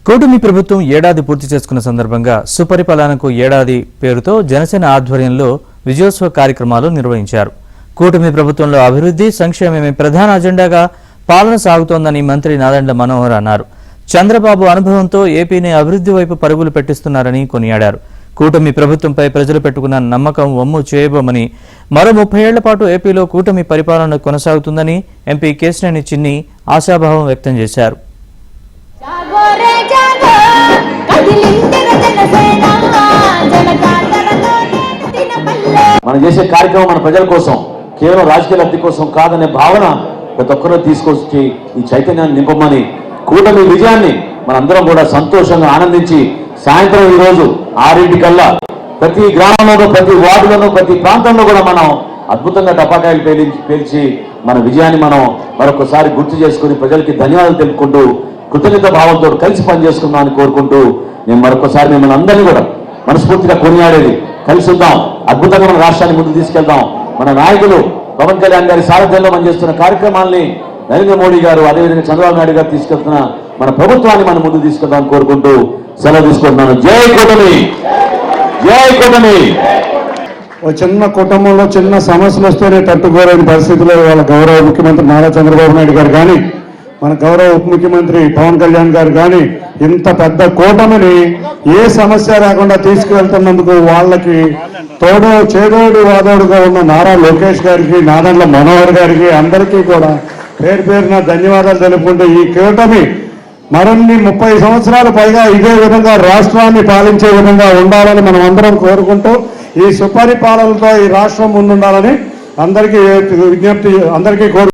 కూటమి ప్రభుత్వం ఏడాది పూర్తి చేసుకున్న సందర్భంగా సుపరిపాలనకు ఏడాది పేరుతో జనసేన ఆధ్వర్యంలో విజయోత్సవ కార్యక్రమాలు నిర్వహించారు. కూటమి ప్రభుత్వంలో అభివృద్ధి సంక్షేమమే ప్రధాన అజెండాగా పాలన సాగుతోందని మంత్రి నాదెండ్ల మనోహర్ అన్నారు. చంద్రబాబు అనుభవంతో ఏపీని అభివృద్ధి వైపు పరుగులు పెట్టిస్తున్నారని కొనియాడారు. కూటమి ప్రభుత్వంపై ప్రజలు పెట్టుకున్న నమ్మకం వమ్ము చేయబోమని, మరో 30 ఏళ్ల పాటు ఏపీలో కూటమి పరిపాలన కొనసాగుతుందని ఎంపీ కేశినేని చిన్ని ఆశాభావం వ్యక్తం చేశారు. మనం చేసే కార్యక్రమం మన ప్రజల కోసం, కేవలం రాజకీయ లబ్ధి కోసం కాదనే భావన ప్రతి ఒక్కరూ తీసుకొచ్చి ఈ చైతన్యాన్ని నింపమని, కూటమి విజయాన్ని మనందరం కూడా సంతోషంగా ఆనందించి సాయంత్రం ఈరోజు 6 ప్రతి గ్రామంలోనూ, ప్రతి వార్డులోనూ, ప్రతి ప్రాంతంలో కూడా మనం అద్భుతంగా టపాకాయలు పేల్చి మన విజయాన్ని మనం మరొకసారి గుర్తు చేసుకుని ప్రజలకి ధన్యవాదాలు తెలుపుకుంటూ కృతజ్ఞత భావంతో కలిసి పనిచేసుకుందామని కోరుకుంటూ నేను మరొకసారి మిమ్మల్ని అందరినీ కూడా మనస్ఫూర్తిగా కొనియాడేది, కలిసి ఉందాం, అద్భుతంగా మన రాష్ట్రాన్ని ముందుకు తీసుకెళ్దాం. మన నాయకులు పవన్ కళ్యాణ్ గారి సారథ్యంలో మనం చేస్తున్న కార్యక్రమాల్ని నరేంద్ర మోడీ గారు, అదేవిధంగా చంద్రబాబు నాయుడు గారు తీసుకెళ్తున్న మన ప్రభుత్వాన్ని మనం ముందుకు తీసుకెళ్దాం కోరుకుంటూ సెలవు తీసుకుంటున్నాను. జై కూటమి, జై కూటమి. ఒక చిన్న కుటుంబంలో చిన్న సమస్యలు వస్తేనే తట్టుకోలేని పరిస్థితిలో వాళ్ళ గౌరవ ముఖ్యమంత్రి నారా చంద్రబాబు నాయుడు గారు కానీ, మన గౌరవ ఉప ముఖ్యమంత్రి పవన్ కళ్యాణ్ గారు కానీ ఇంత పెద్ద కూటమిని ఏ సమస్య రాకుండా తీసుకువెళ్తున్నందుకు వాళ్ళకి తోడు చేదోడు వాదోడుగా ఉన్న నారా లోకేష్ గారికి, నాదెండ్ల మనోహర్ గారికి అందరికీ కూడా పేరు పేరున ధన్యవాదాలు తెలుపుకుంటూ ఈ కూటమి మరిన్ని 30 సంవత్సరాలు పైగా ఇదే విధంగా రాష్ట్రాన్ని పాలించే విధంగా ఉండాలని మనం అందరం కోరుకుంటూ ఈ సుపరిపాలనతో ఈ రాష్ట్రం ముందుండాలని అందరికీ విజ్ఞప్తి, అందరికీ